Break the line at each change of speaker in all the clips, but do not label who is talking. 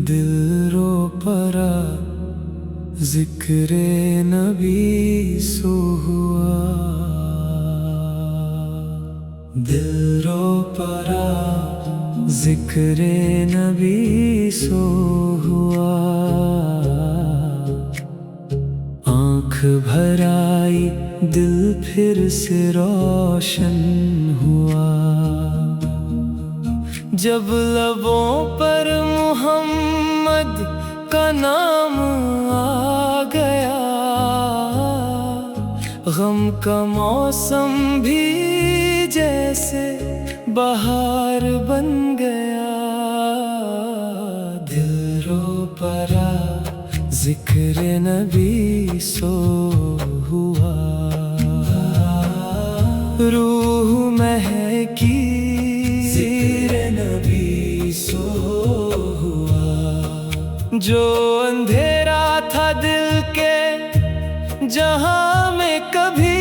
دل رو پرا ذکر نبی سو ہوا، دل رو پرا ذکر نبی سو ہوا، آنکھ بھر آئی دل پھر سے روشن ہوا، جب لبوں پر محمد کا نام آ گیا، غم کا موسم بھی جیسے بہار بن گیا، دل رو پرا ذکر نبی سو ہوا، روح مہکی جو اندھیرا تھا دل کے جہاں میں کبھی،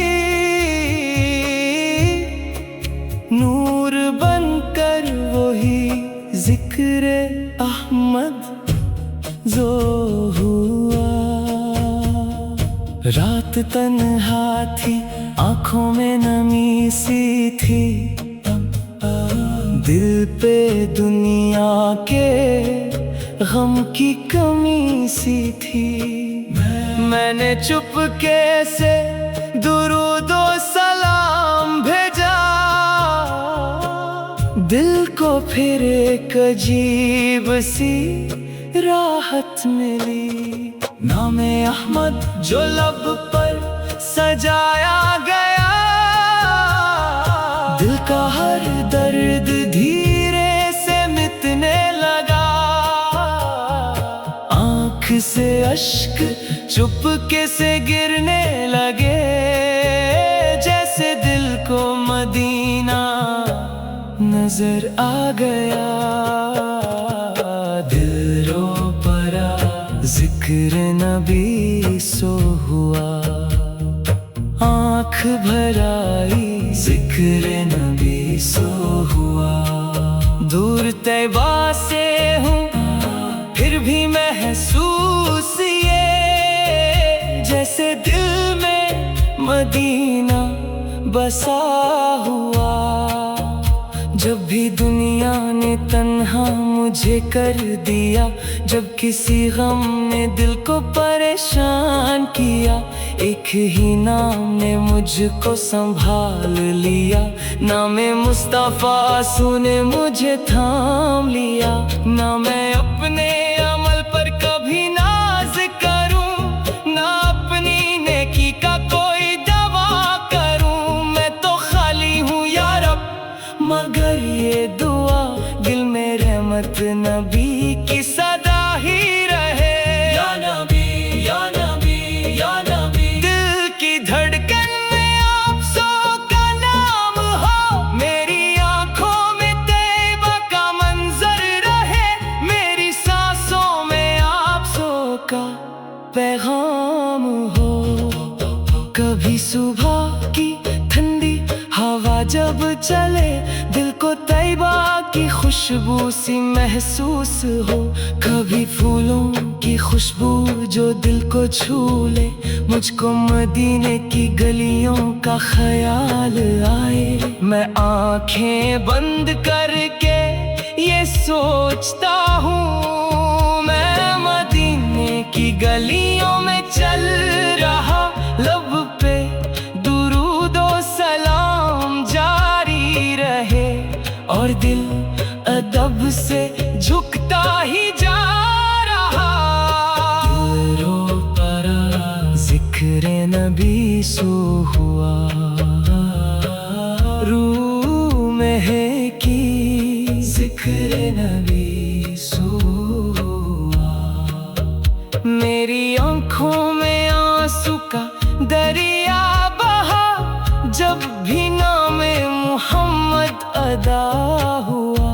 نور بن کر وہی ذکر احمد ذو ہوا، رات تنہا تھی آنکھوں میں نمی سی تھی، دل پہ دنیا کے غم کی کمی سی تھی، میں نے چپکے سے درود و سلام بھیجا، دل کو پھر ایک عجیب سی راحت ملی، نام احمد جو لب پر سجایا گیا، دل کا ہر درد دھیرے سے مٹنے لگا، سے اشک چپکے سے گرنے لگے، جیسے دل کو مدینہ نظر آ گیا، دل رو پرا ذکر نبی سو ہوا، آنکھ بھر آئی ذکر نبی سو ہوا، دور طیبہ سے ہوں پھر بھی محسوس یہ جیسے دل میں مدینہ بسا ہوا، جب بھی دنیا نے تنہا مجھے کر دیا، جب کسی غم نے دل کو پریشان کیا، ایک ہی نام نے مجھ کو سنبھال لیا، نام مصطفیٰ سنے مجھے تھام لیا، نہ میں اپنے عمل پر کبھی ناز کروں، نہ اپنی نیکی کا کوئی دعویٰ کروں، میں تو خالی ہوں یا رب، مگر یہ دعا دل میں رحمت نبی کی صدا ہی رہے، یا نبی یا نبی یا نبی، دل کی دھڑکن میں آپ سو کا نام ہو، میری آنکھوں میں طیبہ کا منظر رہے، میری سانسوں میں آپ سو کا پیغام ہو، کبھی صبح کی ٹھنڈی ہوا جب چلے، دل کو طیبہ کی خوشبو سی محسوس ہو، کبھی پھولوں کی خوشبو جو دل کو چھو لے، مجھ کو مدینے کی گلیوں کا خیال آئے، میں آنکھیں بند کر کے یہ سوچتا ہوں، میں مدینے کی گلیوں میں چل رہا، لب پہ درود و سلام جاری رہے، اور دل ادب سے جھکتا ہی جا رہا، دل رو پرا ذکر نبی سو ہوا، روح مہکی ذکر نبی سو ہوا، میری آنکھوں میں آنسو کا دریا بہا، جب بھی نام محمد ادا ہوا،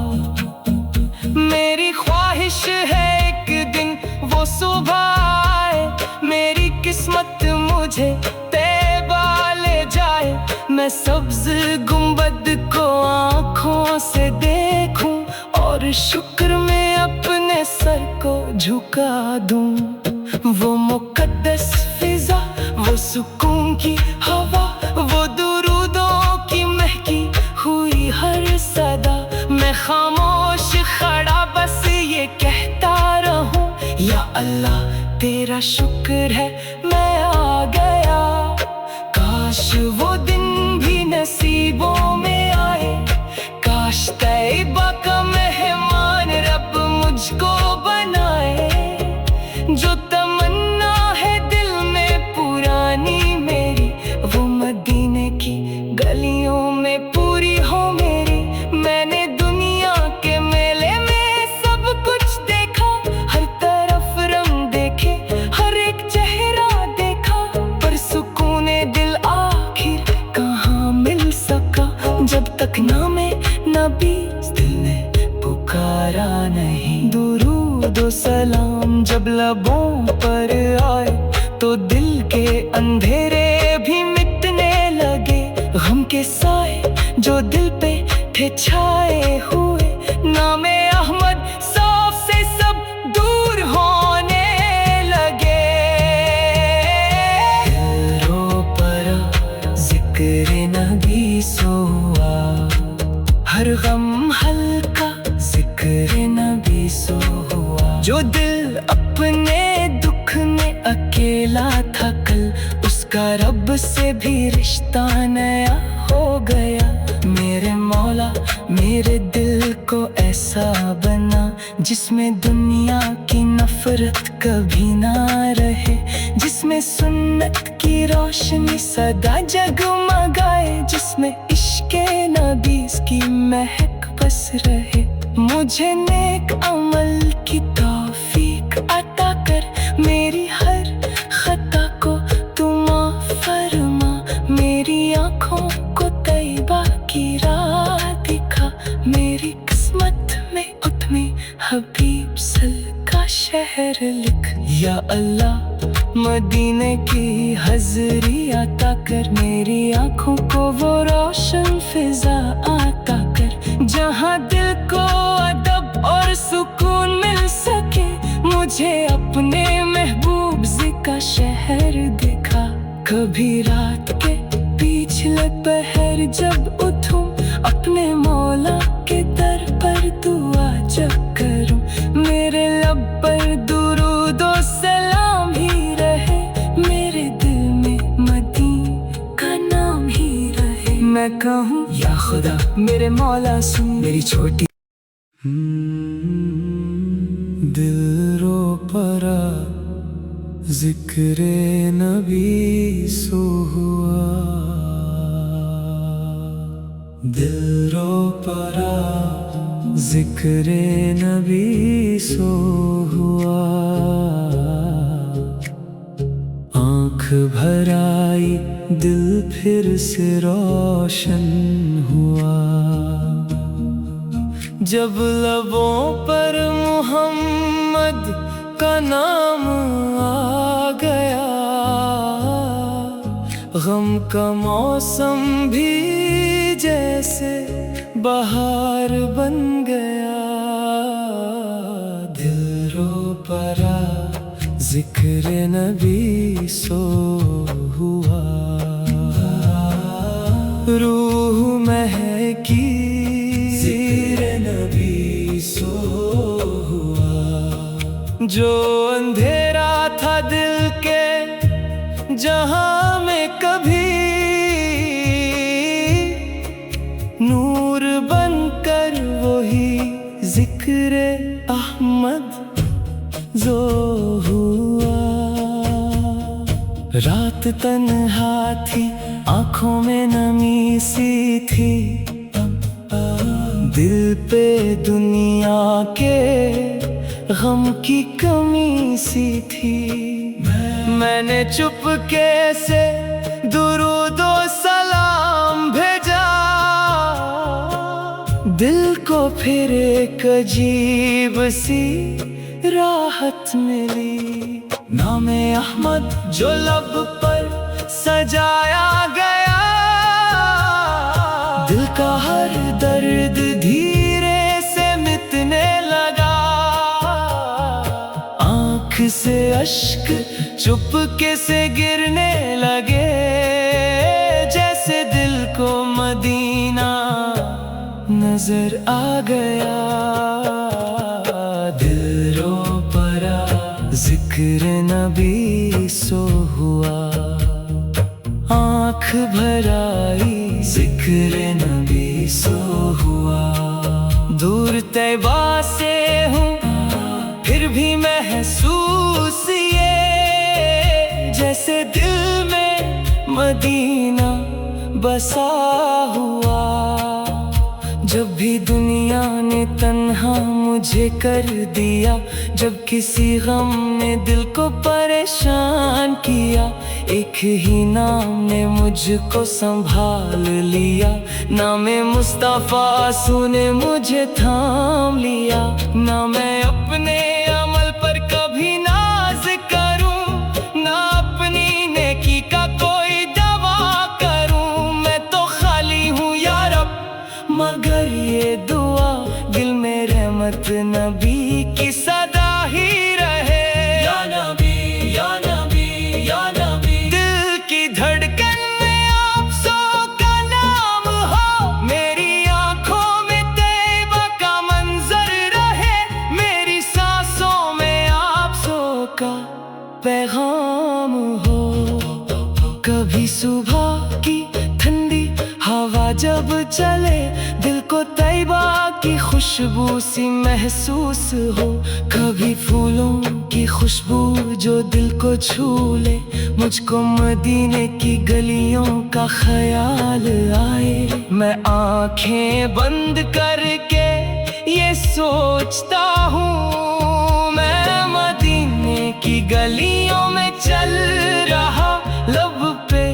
میری خواہش ہے ایک دن وہ صبح آئے، میری قسمت مجھے طیبہ لے جائے، میں سبز گنبد کو آنکھوں سے دیکھوں اور और शुक्र में अपने सर को झुका दूं। वो मुकद्दस फिजा, वो सुकून की हवा, वो दुरूदों की महकी हुई हर सदा, मैं खामोश खड़ा बस ये कहता रहूं, या अल्लाह तेरा शुक्र है मैं आ गया। काश वो दिन भी नसीबों में आए, काश तैबा का मेहमान रब मुझको बनाए। जो तमन्ना है दिल में पुरानी मेरी, वो मदीने की गलियों में पूरी हो मेरी। मैंने दुनिया के मेले में सब कुछ देखा, हर तरफ रंग देखे, हर एक चेहरा देखा, पर सुकूने दिल आखिर कहाँ मिल सका। जब तक नामे नबी दिल ने पुकारा नहीं। दुरूद और सलाम जब लबों पर आए, तो दिल के अंधेरे भी मिटने लगे। गम के साए जो दिल पे थे छाए हुए, नामे अहमद साफ से सब दूर होने लगे। दिलों पर जिक्र नबी सोआ, हर गम हल्का जिक्र नबी सो हुआ। जो दिल अपने दुख में अकेला था कल, उसका रब से भी रिश्ता नया हो गया। मेरे मौला मेरे दिल को ऐसा बना, जिसमें दुनिया की नफरत कभी ना रहे, जिसमें सुन्नत की रोशनी सदा जगमगाए, जिसमें इश्क़े नबी की महक बस रहे। मुझे नेक अमल की तौफीक अता कर, मेरी हर खता को तू माफ़ फरमा, मेरी आँखों को तैबा की राह दिखा, मेरी किस्मत में अपने हबीब सल का शहर लिख। या अल्लाह मदीने की हज़री अता कर, मेरी आँखों को वो रोशन फिजा अता कर, जहाँ दिल को अदब और सुकून मिल सके। मुझे अपने महबूब का शहर दिखा। कभी रात के पिछले पहर जब उठूं, अपने मौला के दर पर दुआ जब करूं, मेरे लब पर दुरूद और सलाम ही रहे, मेरे दिल में मदीने का नाम ही रहे। मैं कहूँ या खुदा मेरे मौला सुन मेरी छोटी। दिल रो परा जिक्रे नबी सो हुआ, दिल रो परा जिक्रे नबी सो हुआ। आँख भर आई दिल फिर से रोशन हुआ, जब लबों पर मोहम्मद का नाम आ गया। गम का मौसम भी जैसे बहार बन गया। दिल रो परा जिक्र नबी सो हुआ, रूह महकी जिक्र नबी सो हुआ। जो अंधेरा था दिल के जहां में कभी, नूर बनकर वही जिक्र अहमद जो हुआ। रात तन्हा थी, आँखों में नमी सी थी, दिल पे दुनिया के गम की कमी सी थी। मैंने चुपके से दुरूद और सलाम भेजा, दिल को फिर एक अजीब सी राहत मिली। नामे अहमद जो लब पर सजाया गया, दिल का हर दर्द धीरे से मिटने से अश्क चुपके से गिरने लगे, जैसे दिल को मदीना नजर आ गया। दिल रो पड़ा जिक्र नबी सो हुआ, आँख भर आई जिक्र नबी सो हुआ। दूर तैबा से हूँ फिर भी महसूस ये, जैसे दिल में मदीना बसा हुआ। जब भी दुनिया ने तन्हा मुझे कर दिया, जब किसी गम ने दिल को परेशान किया, एक ही नाम ने मुझको संभाल लिया। नामे मुस्तफा सुने मुझे थाम लिया। ना मैं अपने अमल पर कभी नाज करूं, ना अपनी नेकी का कोई दावा करूं। मैं तो खाली हूँ या रब, मगर ये दुआ दिल में रहमत नबी की सदा ही रहे। या नबी या नबी या नबी, दिल की धड़कन में आप सो का नाम हो। मेरी आंखों में तैबा का मंजर रहे, मेरी सांसों में आप सो का पैगाम हो। कभी सुबह की ठंडी हवा जब चले, दिल को तैबा की खुशबू सी महसूस हो। कभी फूलों की खुशबू जो दिल को छू ले, मुझको मदीने की गलियों का ख्याल आए। मैं आंखें बंद करके ये सोचता हूँ, मैं मदीने की गलियों में चल रहा। लब पे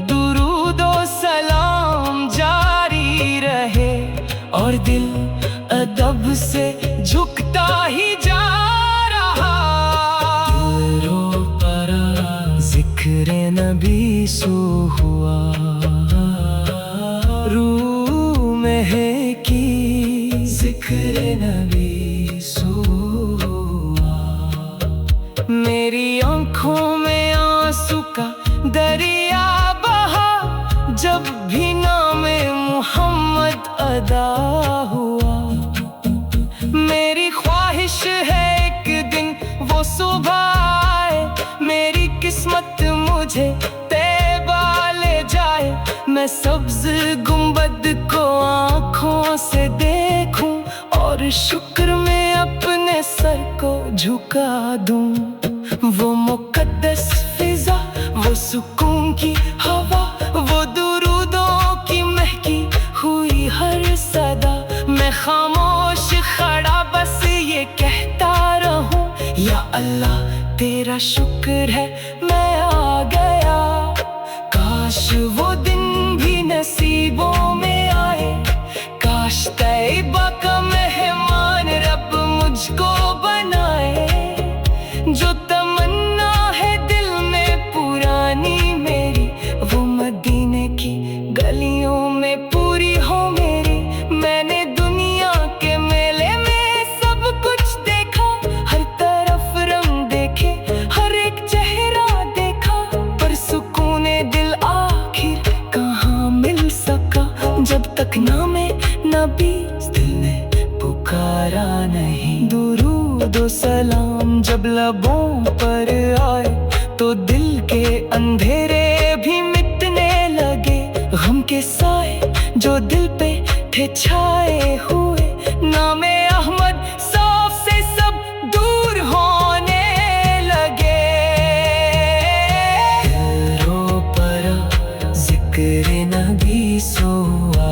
दुरूदो सलाम जारी रहे, और दिल अदब से झुकता ही जा रहा। दिल रो पड़ा जिक्र नबी सो हुआ, रूह में है की जिक्र नबी सो हुआ। मेरी आंखों में आंसू का दरिया बहा, जब भी नामे मोहम्मद अदा हुआ। मेरी ख्वाहिश है एक दिन वो सुबह आए, मेरी किस्मत मुझे तैबा ले जाए। मैं सब्ज गुंबद को आँखों से देखूं, और शुक्र में अपने सर को झुका दूं। वो मुकद्दस फिजा, वो सुकून की हवा, वो दुरूदों की महकी हुई हर सदा। मैं खामोश खड़ा बस ये कहता रहूं, या अल्लाह तेरा शुक्र है मैं आ गया। काश वो दिन भी नसीबों में आए, काश तैबा का मेहमान रब मुझको बनाए। जो तमन्ना है दिल में पुरानी मेरी, वो मदीने की गलियों में पूरी हो मेरी। मैंने दुनिया के मेले में सब कुछ देखा, हर तरफ रंग देखे, हर एक चेहरा देखा, पर सुकूने दिल आखिर कहाँ मिल सका। जब तक नामे नबी दिल ने पुकारा नहीं। दुरूद सलाम जब लबों पर आए, तो दिल के अंधेरे भी मिटने लगे। गम के साए जो दिल पे थे छाए हुए, नामे अहमद साफ से सब दूर होने लगे। दिल रो पड़ा जिक्र नबी सो हुआ,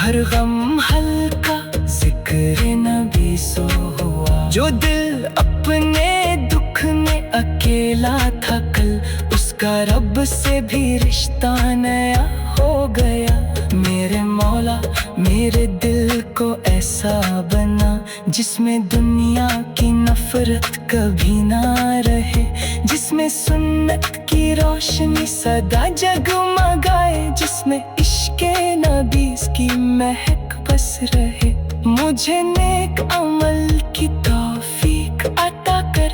हर गम हल्का जिक्र नबी सो हुआ। जो दिल अपने दुख में अकेला था कल, उसका रब से भी रिश्ता नया हो गया। मेरे मौला मेरे दिल को ऐसा बना, जिसमें दुनिया की नफरत कभी ना रहे, जिसमें सुन्नत की रोशनी सदा जगमगाए, जिसमें इश्क़े नबी की महक बस रहे। मुझे नेक अमल की तौफीक अता कर,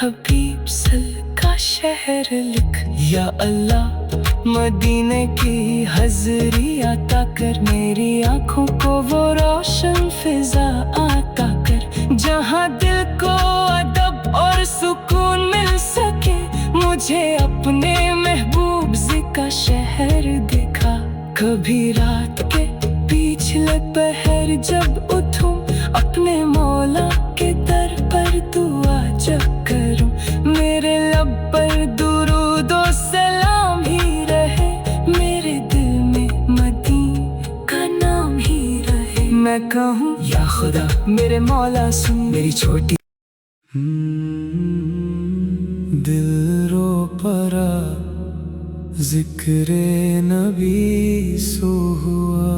हबीब सल का शहर लिख या अल्लाह, मदीने की हजरी आता कर, मेरी आंखों को वो रोशन फिजा आता कर, जहाँ दिल को अदब और सुकून मिल सके। मुझे अपने महबूब का शहर दिखा, कभी रात के पिछले पहर जब उठूं, अपने मौला के दर पर दुआ जब करूं, मेरे लब पर दुरूद और सलाम ही रहे, मेरे दिल में मदीने का नाम ही रहे। मैं कहूँ या खुदा मेरे मौला सुन मेरी छोटी। दिल रो परा ज़िक्रे नबी सो हुआ,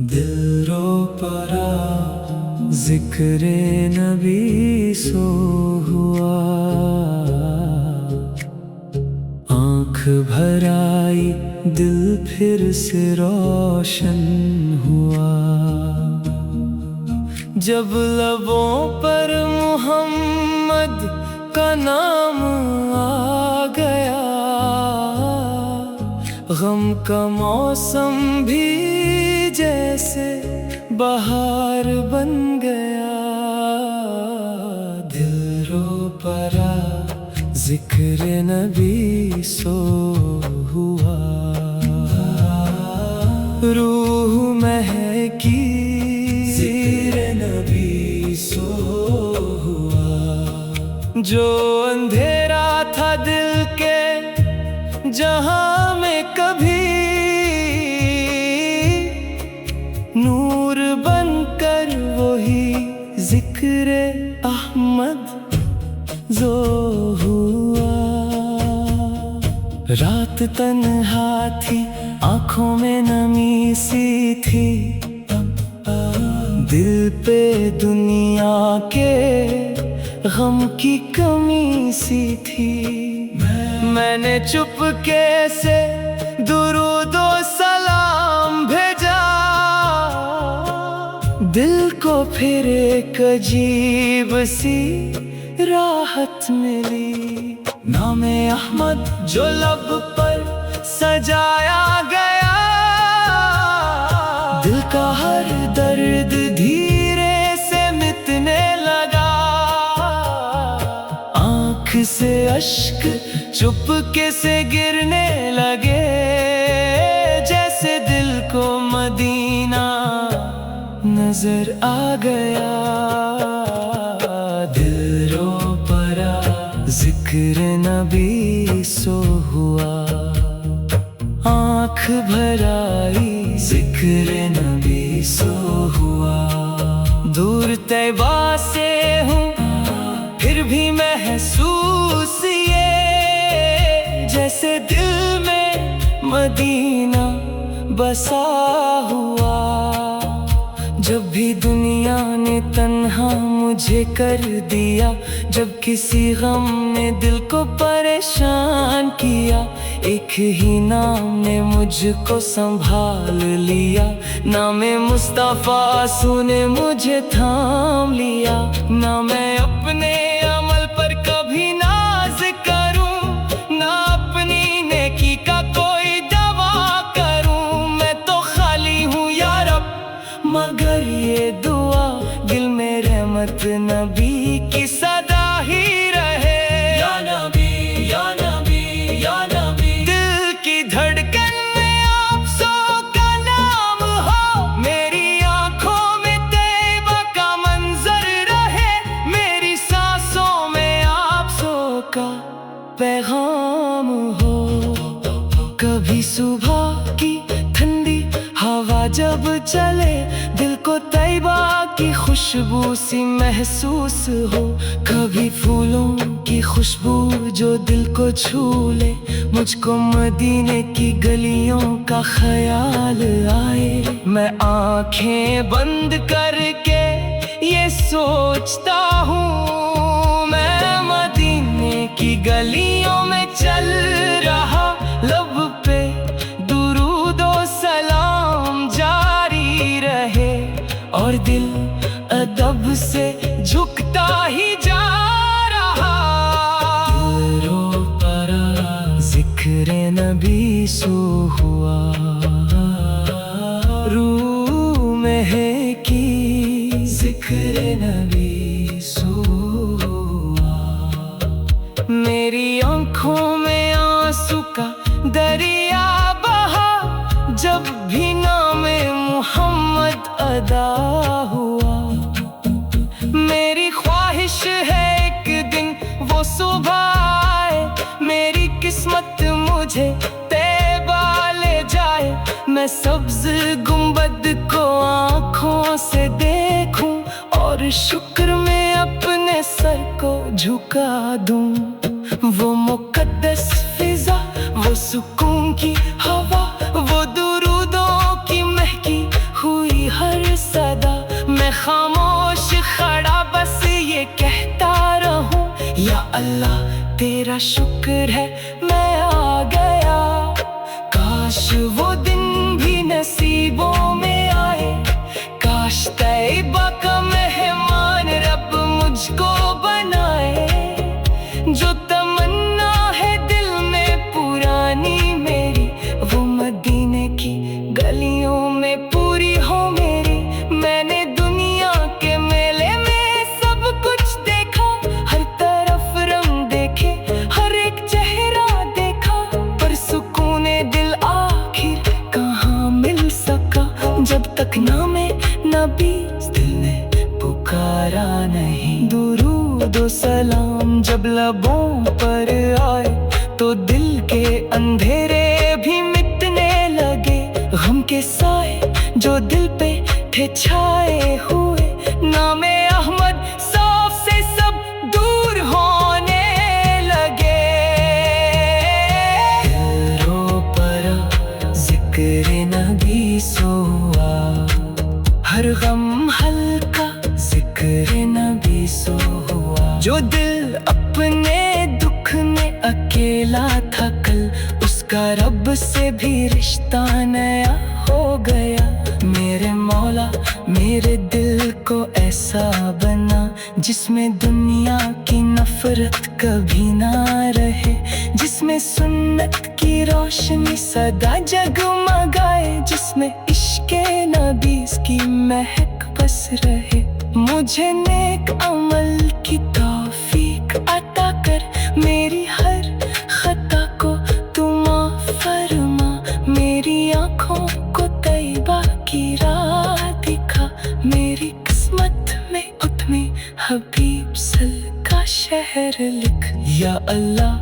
दिल रो परा ज़िक्रे नबी सो हुआ, आँख भर आई दिल फिर से रोशन हुआ, जब लबों पर मोहम्मद का नाम आ गया, गम का मौसम भी जैसे बहार बन गया। दिल रो परा ज़िक्र नबी सो हुआ, रूह महकी ज़िक्र नबी सो हुआ, जो अंधेरा था दिल के जहां में कभी नूर बनकर वही ज़िक्र अहमद जो हुआ। रात तन्हा थी, आँखों में नमी सी थी, दिल पे दुनिया के गम की कमी सी थी। मैंने चुपके से दुरूद और सलाम भेजा, दिल को फिर एक अजीब सी राहत मिली। नामे अहमद जो लब पर सजाया गया, दिल का हर दर्द धीरे से मिटने लगा। आँख से अश्क चुपके से गिरने लगे, जैसे दिल को मदीना नजर आ गया। दिल रो परा ज़िक्र नबी सो हुआ, आँख भर आई ज़िक्र नबी सो हुआ। दूर तैबा से हूँ फिर भी महसूस ये, जैसे दिल में मदीना बसा हुआ। जब भी दुनिया ने तन्हा मुझे कर दिया, जब किसी गम ने दिल को परेशान किया, एक ही नाम ने मुझको संभाल लिया। नामे मुस्तफा सुने मुझे थाम लिया। ना मैं अपने अमल पर कभी नाज करूं, ना अपनी नेकी का कोई दावा करूं। मैं तो खाली हूँ या रब, मगर ये दुआ दिल में रहमत नबी की सदा ही रहे। या नबी या नबी या नबी, दिल की धड़कन में आप सो का नाम हो। मेरी आंखों में तैबा का मंजर रहे, मेरी सांसों में आप सो का पैगाम हो। कभी सुबह की ठंडी हवा जब चले, दिल को तैबा की खुशबू सी महसूस हो। कभी फूलों की खुशबू जो दिल को छू ले, मुझको मदीने की गलियों का ख्याल आए। मैं आंखें बंद करके ये सोचता हूँ, मैं मदीने की गलियों में चल रहा। लब पे दुरूद और सलाम जारी रहे, और दिल अदब से झुकता ही जा रहा। रो परा जिक्र नबी सो हुआ, रूह में है की जिक्र नबी सो हुआ। मेरी आंखों में आंसू का दरिया बहा, जब भी नाम मोहम्मद अदा हुआ। मेरी ख्वाहिश है एक दिन वो सुबह आए, मेरी किस्मत मुझे तैबा ले जाए। मैं सब्ज गुंबद को आंखों से देखूं और शुक्र में अपने सर को झुका दूं। वो मुकद्दस फिजा, वो सुकून की हवा, वो दुरूदों की महकी हुई हर सदा। मैं खामोश खड़ा बस ये कहता रहूं, या अल्लाह तेरा शुक्र है मैं आ गया। काश वो दिन भी नसीबों में आए, काश तैबा का मेहमान रब मुझको बनाए। जो तमन्ना है दिल में पुरानी मेरी, वो मदीने की गलियों में पूरी हो मेरी। मैंने दुनिया के मेले में सब कुछ देखा, हर तरफ रंग देखे, हर एक चेहरा देखा, पर सुकूने दिल आखिर कहाँ मिल सका। जब तक नामे नबी दिल ने पुकारा नहीं। दुरूद व सलाम जब लबों पर आए, तो दिल के अंधेरे भी मिटने लगे। गम के साए जो दिल पे थे छाए हुए, नामे अहमद सौफ से सब दूर होने लगे। रो परा जिक्र नबी सो हुआ, हर गम हल्का जिक्र नबी सो हुआ। जो दिल अपने दुख में अकेला था कल, उसका रब से भी रिश्ता नया हो गया। मेरे मौला मेरे दिल को ऐसा बना, जिसमें दुनिया की नफरत कभी ना रहे, जिसमें सुन्नत की रोशनी सदा जगमगाए, जिसमें इश्क़े नबी की महक बस रहे। मुझे नेक अमल की तौफीक अता कर, मेरी हर खता को तू माफ फरमा। मेरी आँखों को तैबा की राह दिखा, मेरी किस्मत में अपने हबीब सल का शहर लिख। या अल्लाह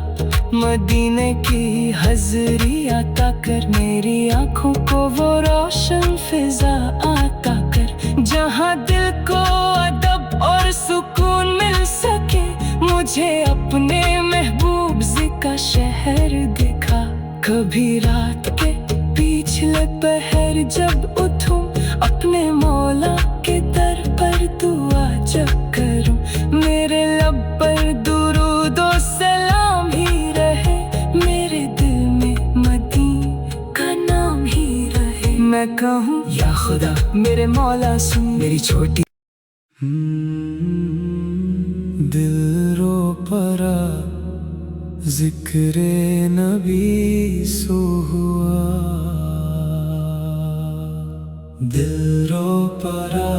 मदीने की हज़री अता कर, मेरी आँखों को वो रोशन फिजा अता कर, जहाँ दिल को अदब और सुकून मिल सके। मुझे अपने महबूब का शहर दिखा। कभी रात के पिछले पहर जब उठूं, अपने मौला के दर पर दुआ जब करूं, मेरे लब पर दुरूद व सलाम ही रहे, मेरे दिल में मदीने का नाम ही रहे। मैं कहूँ या खुदा मेरे मौला सुन मेरी छोटी। दिल रो परा जिक्र नबी सो हुआ, दिल रो परा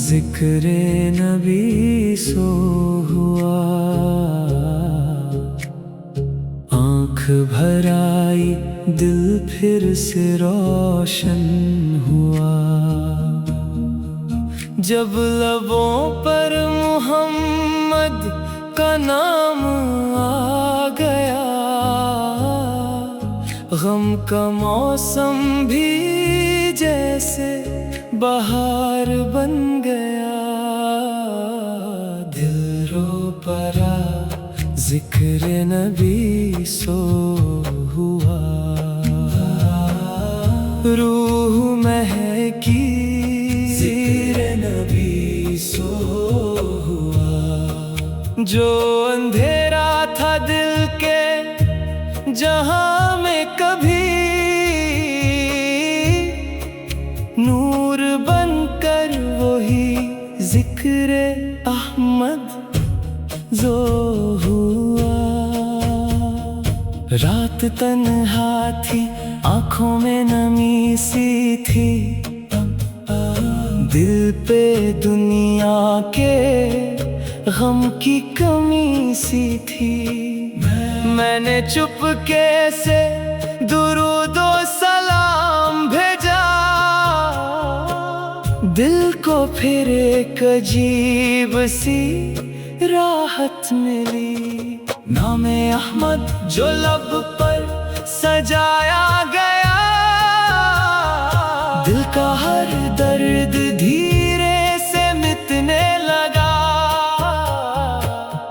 जिक्र नबी सो हुआ। आँख भर आई दिल फिर से रोशन हुआ, जब लबों पर मोहम्मद का नाम आ गया। गम का मौसम भी जैसे बहार बन गया। दिल रो परा जिक्र नबी सो हुआ, रूह महकी जिक्र नबी सो हुआ। जो अंधेरा था दिल के जहां में कभी, नूर बनकर वही जिक्र ذکر احمد جو ہوا، رات تنہا تھی، آنکھوں میں نمی سی تھی، دل پہ دنیا کے غم کی کمی سی تھی۔ میں نے چپکے سے درود و سلام بھیجا، دل کو پھر ایک عجیب سی راحت ملی۔ نام احمد جو لب پر سجایا گیا، دل کا ہر درد دھیرے سے مٹنے لگا،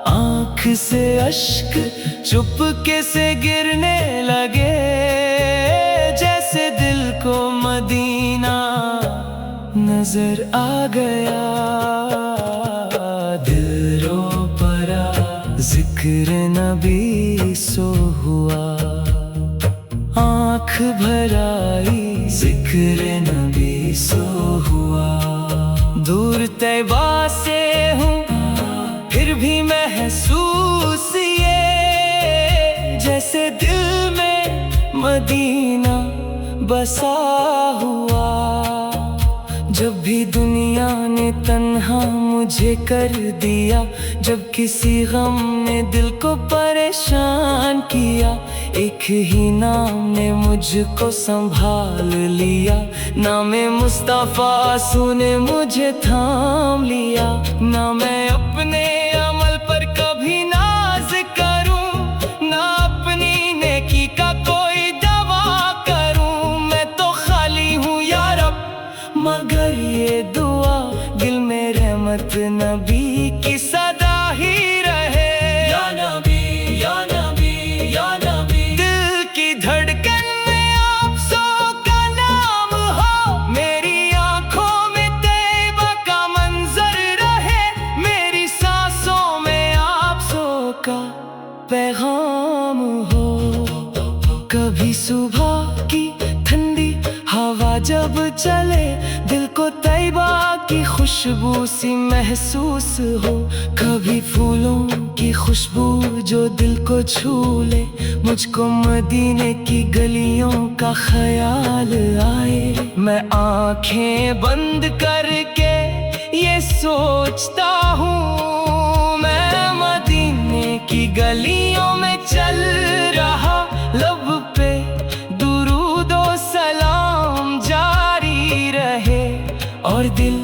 آنکھ سے اشک چپکے سے گرنے لگے، جیسے دل کو مدینہ نظر آ گیا۔ دل رو پڑا ذکر نبی سو ہوا، آنکھ بھر آئی ذکر نبی سو ہوا۔ دور طیبہ سے ہوں پھر بھی محسوس یہ، جیسے دل میں مدینہ بسا ہوا۔ جب بھی دنیا نے تنہا مجھے کر دیا، جب کسی غم نے دل کو پریشان کیا، ایک ہی نام نے مجھ کو سنبھال لیا۔ نام مصطفیٰ سنے مجھے تھام لیا، نہ میں اپنے عمل پر کبھی ناز کروں، نہ اپنی نیکی کا کوئی دعویٰ کروں۔ میں تو خالی ہوں یا رب، مگر یہ دعا دل میں رحمت نبی کی صدا ہی رہے۔ یا نبی یا نبی یا نبی، دل کی دھڑکن میں آپ سو کا نام ہو، میری آنکھوں میں طیبہ کا منظر رہے، میری سانسوں میں آپ سو کا پیغام ہو۔ کبھی صبح کی ٹھنڈی ہوا جب چلے، دل کو طیبہ کی خوشبو سی محسوس ہو، کبھی پھولوں کی خوشبو جو دل کو چھو لے، مجھ کو مدینے کی گلیوں کا خیال آئے۔ میں آنکھیں بند کر کے یہ سوچتا ہوں، میں مدینے کی گلیوں میں چل رہا، لب پہ درود و سلام جاری رہے، اور دل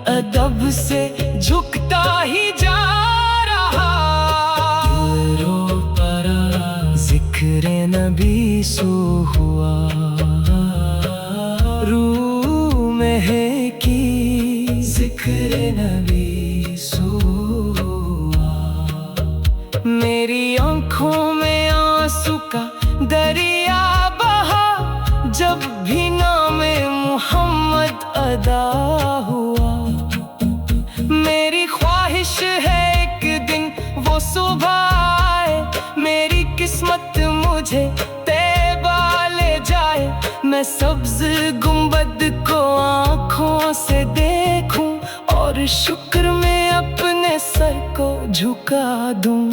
ادب سے جھکتا ہی جا رہا۔ دل رو پڑا ذکر نبی سو ہوا، روح میں ہے کی ذکر نبی سو ہوا۔ میری آنکھوں میں آنسو کا دریا بہا، جب بھی نام محمد ادا ہوا۔ میری خواہش ہے ایک دن وہ صبح آئے، میری قسمت مجھے طیبہ لے جائے، میں سبز گنبد کو آنکھوں سے دیکھوں، اور شکر میں اپنے سر کو جھکا دوں۔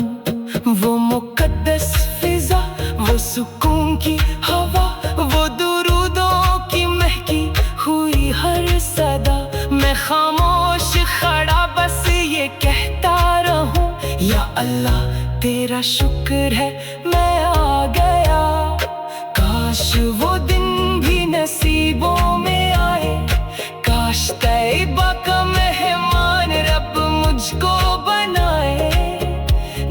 وہ مقدس فضا، وہ سکون کی ہوا، وہ درودوں کی مہکی ہوئی ہر صدا، میں خاموش کھڑا بس یہ کہتا رہوں، یا اللہ تیرا شکر ہے میں آ گیا۔ کاش وہ دن بھی نصیبوں میں آئے، کاش طیبہ کا مہمان رب مجھ کو بنائے،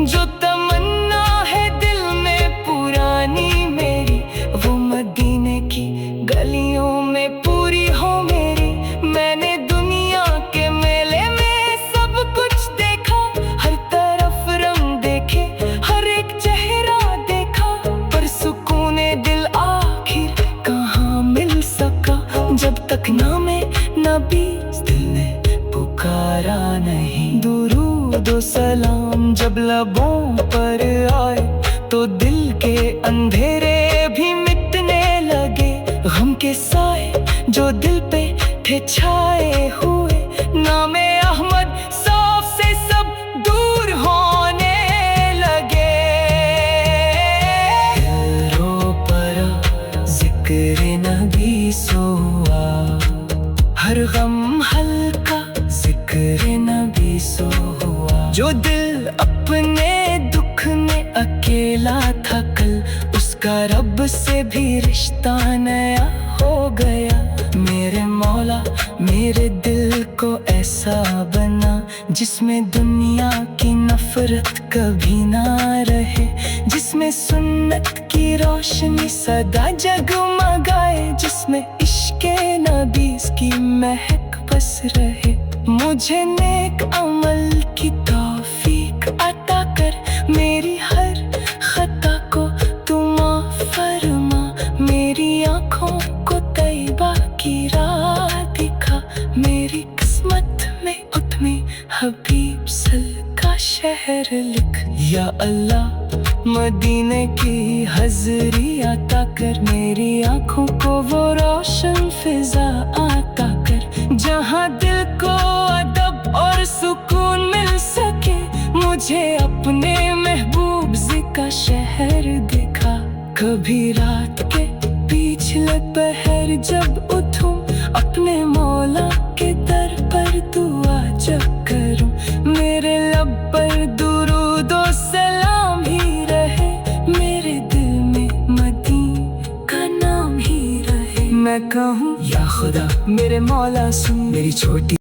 جو تمنا ہے دل میں پرانی میری، وہ مدینے کی گلیوں میں پوری ہو میری۔ میں نے دنیا کے میلے میں سب کچھ دیکھا، ہر طرف رنگ دیکھے، ہر ایک چہرہ دیکھا، پر سکون دل آخر کہاں مل سکا، جب تک نام نبی دل نے پکارا نہیں۔ درود و سلام جب لبوں پر آئے، تو دل کے اندھیرے بھی مٹنے لگے، غم کے سائے جو دل پہ تھے چھائے ہوئے، نام احمد جو دل اپنے دکھ میں اکیلا تھا کل، اس کا رب سے بھی رشتہ نیا ہو گیا۔ میرے مولا میرے دل کو ایسا بنا جس میں دنیا کی نفرت کبھی نہ رہے، جس میں سنت کی روشنی سدا جگمگائے، جس میں عشق نبی کی مہک بس رہے۔ مجھے نیک عمل کی توفیق عطا کر، میری ہر خطا کو تو معاف فرما، میری آنکھوں کو طیبہ کی راہ دکھا، میری قسمت میں اپنے حبیب صلی کا شہر لکھ۔ یا اللہ مدینے کی حضری عطا کر، میری آنکھوں کو وہ روشن فضا عطا کر، جہاں دل کو ادب اور سکون مل سکے۔ مجھے اپنے محبوب کا شہر دکھا، کبھی رات کے پچھلے پہر جب اٹھوں، اپنے مولا کے در پر دعا جب کروں، میرے لب پر درود و سلام ہی رہے، میرے دل میں مدینے کا نام ہی رہے۔ میں کہوں یا خدا میرے مولا سن میری چھوٹی